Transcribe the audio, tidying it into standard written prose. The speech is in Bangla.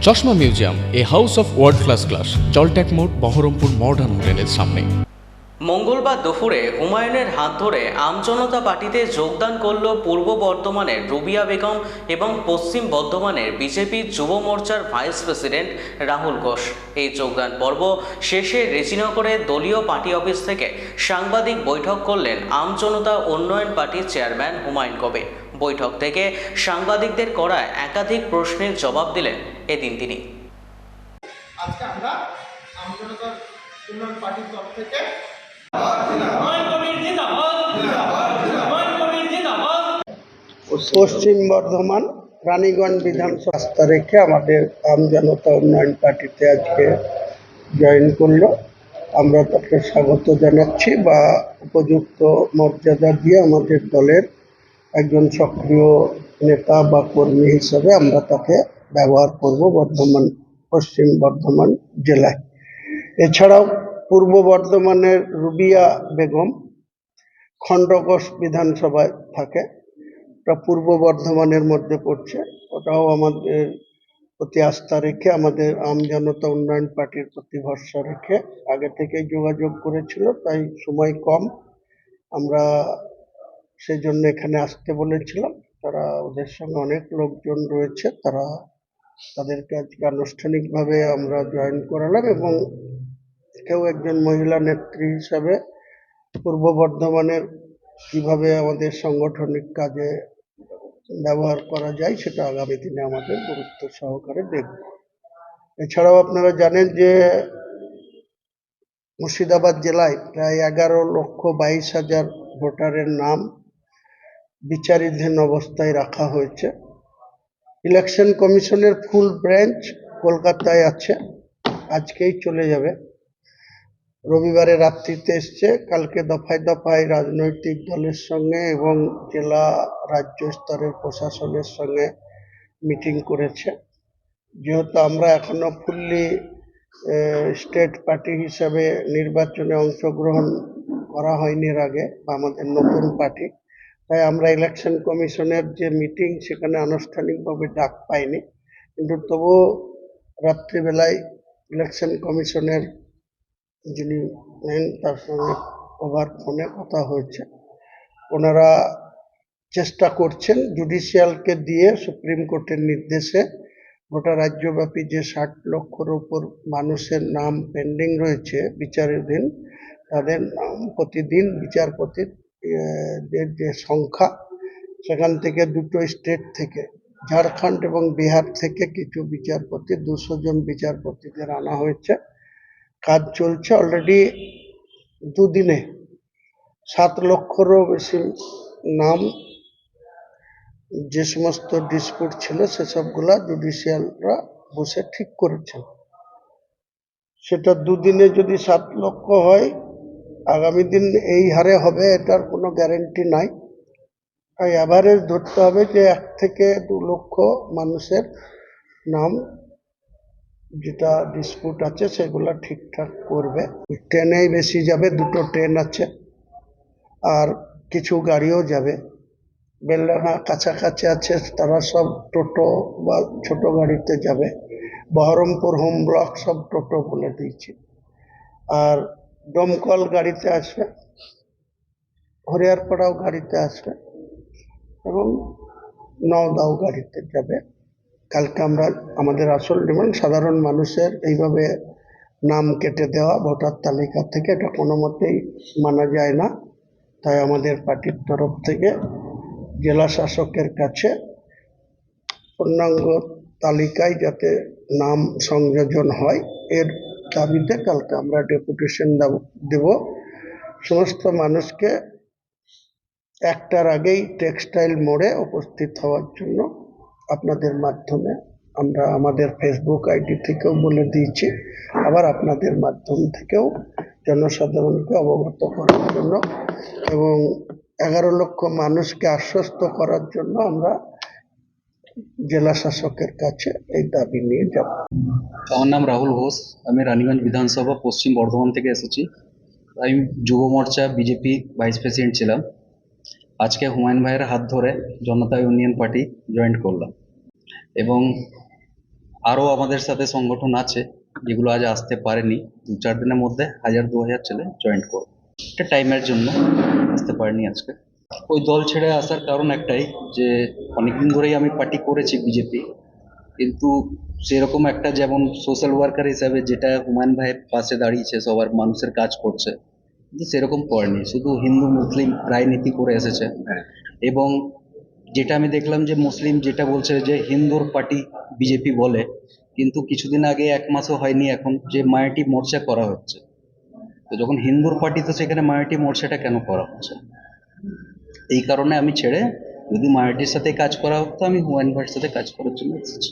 চশমা museum, a house of world class, জলট্যাক মোড়, বহরমপুর মডার্ন হোটেলের সামনে। মঙ্গলবার দুপুরে হুমায়ুনের হাত ধরে আমজনতা পার্টিতে যোগদান করল পূর্ব বর্ধমানের রুবিয়া বেগম এবং পশ্চিম বর্ধমানের বিজেপি যুব মোর্চার ভাইস প্রেসিডেন্ট রাহুল ঘোষ। এই যোগদান পর্ব শেষে রেজিনগরে দলীয় পার্টি অফিস থেকে সাংবাদিক বৈঠক করলেন আমজনতা উন্নয়ন পার্টির চেয়ারম্যান হুমায়ুন কবির। বৈঠক থেকে সাংবাদিকদের করা একাধিক প্রশ্নের জবাব দিলেন এদিন তিনি। আজকে আমরা আমজনতা উন্নয়ন পার্টির তরফ থেকে পশ্চিম বর্ধমান রানীগঞ্জ বিধানসভা আস্থা রেখে আমাদের আমজনতা উন্নয়ন পার্টিতে আজকে জয়েন করলো। আমরা তাকে স্বাগত জানাচ্ছি বা উপযুক্ত মর্যাদা দিয়ে আমাদের দলের একজন সক্রিয় নেতা বা কর্মী হিসাবে আমরা তাকে ব্যবহার করব পশ্চিম বর্ধমান জেলায়। এছাড়াও পূর্ব বর্ধমানের রুবিয়া বেগম খণ্ডঘোষ বিধানসভায় থাকে, ওটা পূর্ব বর্ধমানের মধ্যে পড়ছে। ওটাও আমাদের প্রতি আস্থা রেখে, আমাদের আমজনতা উন্নয়ন পার্টির প্রতি ভরসা রেখে আগে থেকেই যোগাযোগ করেছিল, তাই সময় কম, আমরা সেজন্য এখানে আসতে বলেছিলাম। তারা, ওদের সঙ্গে অনেক লোকজন রয়েছে, তাদেরকে আজকে আনুষ্ঠানিকভাবে আমরা জয়েন করালাম এবং কেউ একজন মহিলা নেত্রী হিসাবে পূর্ব বর্ধমানের কিভাবে আমাদের সাংগঠনিক কাজে ব্যবহার করা যায় সেটা আগামী দিনে আমাদের গুরুত্ব সহকারে দেখব। এছাড়াও আপনারা জানেন যে মুর্শিদাবাদ জেলায় প্রায় 11,22,000 ভোটারের নাম বিচারাধীন অবস্থায় রাখা হয়েছে। ইলেকশন কমিশনের ফুল ব্রাঞ্চ কলকাতায় আছে, আজকেই চলে যাবে। রবিবারে রাত্রিতে এসছে, কালকে দফায় দফায় রাজনৈতিক দলের সঙ্গে এবং জেলা রাজ্য স্তরের প্রশাসনের সঙ্গে মিটিং করেছে। যেহেতু আমরা এখনো ফুললি স্টেট পার্টি হিসাবে নির্বাচনে অংশগ্রহণ করা হয়নি এর আগে, বা আমাদের নতুন পার্টি, তাই আমরা ইলেকশন কমিশনের যে মিটিং সেখানে আনুষ্ঠানিকভাবে ডাক পাইনি, কিন্তু তবুও রাত্রিবেলায় ইলেকশন কমিশনের যিনি মেন, তার সঙ্গে ওভার ফোনে কথা হয়েছে। ওনারা চেষ্টা করছেন জুডিশিয়ালকে দিয়ে সুপ্রিম কোর্টের নির্দেশে গোটা রাজ্যব্যাপী যে 60 লক্ষর উপর মানুষের নাম পেন্ডিং রয়েছে বিচারাধীন, তাদের নাম প্রতিদিন বিচারপতির যে সংখ্যা, সেখান থেকে দুটো স্টেট থেকে, ঝাড়খণ্ড এবং বিহার থেকে কিছু বিচারপতি, 200 জন বিচারপতিদের আনা হয়েছে। কাজ চলছে। অলরেডি দুদিনে 7 লক্ষরও বেশি নাম, যে সমস্ত ডিসপুট ছিল সেসবগুলা জুডিশিয়ালরা বসে ঠিক করেছেন। সেটা দুদিনে যদি 7 লক্ষ হয়, আগামী দিন এই হারে হবে এটার কোনো গ্যারেন্টি নাই। তাই অ্যাভারেজ ধরতে হবে যে 1 থেকে 2 লক্ষ মানুষের নাম যেটা ডিসপুট আছে সেগুলো ঠিকঠাক করবে। ট্রেনেই বেশি যাবে, 2টো ট্রেন আছে, আর কিছু গাড়িও যাবে। বেলডাঙা কাছাকাছি আছে, তারা সব টোটো বা ছোট গাড়িতে যাবে। বহরমপুর হোম ব্লক সব টোটো বলে দিয়েছি, আর দমকল গাড়িতে আসবে, হরিয়ারপাড়াও গাড়িতে আসবে এবং নওদাও গাড়িতে যাবে। কালকে আমরা, আমাদের আসল ডিমান্ড সাধারণ মানুষের এইভাবে নাম কেটে দেওয়া ভোটার তালিকা থেকে, এটা কোনো মতেই মানা যায় না। তাই আমাদের পার্টির তরফ থেকে জেলা শাসকের কাছে পূর্ণাঙ্গ তালিকায় যাতে নাম সংযোজন হয় এর দাবিতে কালকে আমরা ডেপুটেশন দেব। সমস্ত মানুষকে 1টার আগেই টেক্সটাইল মোড়ে উপস্থিত হওয়ার জন্য আপনাদের মাধ্যমে আমরা আমাদের ফেসবুক আইডি থেকেও বলে দিয়েছি, আবার আপনাদের মাধ্যম থেকেও জনসাধারণকে অবগত করার জন্য এবং 11 লক্ষ মানুষকে আশ্বস্ত করার জন্য আমরা জেলা শাসকের কাছে এই দাবি নিয়ে যাব। আমার নাম রাহুল ঘোষ, আমি রানীগঞ্জ বিধানসভা পশ্চিম বর্ধমান থেকে এসেছি। আমি যুব মোর্চা বিজেপি ভাইস প্রেসিডেন্ট ছিলাম। আজকে হুমায়ুন ভাইয়ের হাত ধরে জনতা ইউনিয়ন পার্টি জয়েন করলাম এবং আরও আমাদের সাথে সংগঠন আছে যেগুলো আজ আসতে পারেনি, 2-4 দিনের মধ্যে 1000-2000 ছেলে জয়েন করবে। এটা টাইমের জন্য আসতে পারেনি আজকে। ওই দল ছেড়ে আসার কারণ একটাই যে অনেকদিন ধরেই আমি পার্টি করেছি বিজেপি, কিন্তু সেরকম একটা যেমন সোশ্যাল ওয়ার্কার হিসাবে যেটা হুমায়ুন ভাইয়ের পাশে দাঁড়িয়েছে, সবার মানুষের কাজ করছে, কিন্তু সেরকম করেনি, শুধু হিন্দু মুসলিম রাজনীতি করে এসেছে। এবং যেটা আমি দেখলাম যে মুসলিম যেটা বলছে যে হিন্দুর পার্টি বিজেপি বলে, কিন্তু কিছুদিন আগে 1 মাসও হয়নি এখন যে মায়াটি মোর্চা করা হচ্ছে, তো যখন হিন্দুর পার্টি তো সেখানে মায়াটি মোর্চাটা কেন করা হচ্ছে? এই কারণে আমি ছেড়ে, যদি মায়াটির সাথে কাজ করা হতো আমি হুমায়ুন ভাইয়ের সাথে কাজ করার জন্য এসেছি।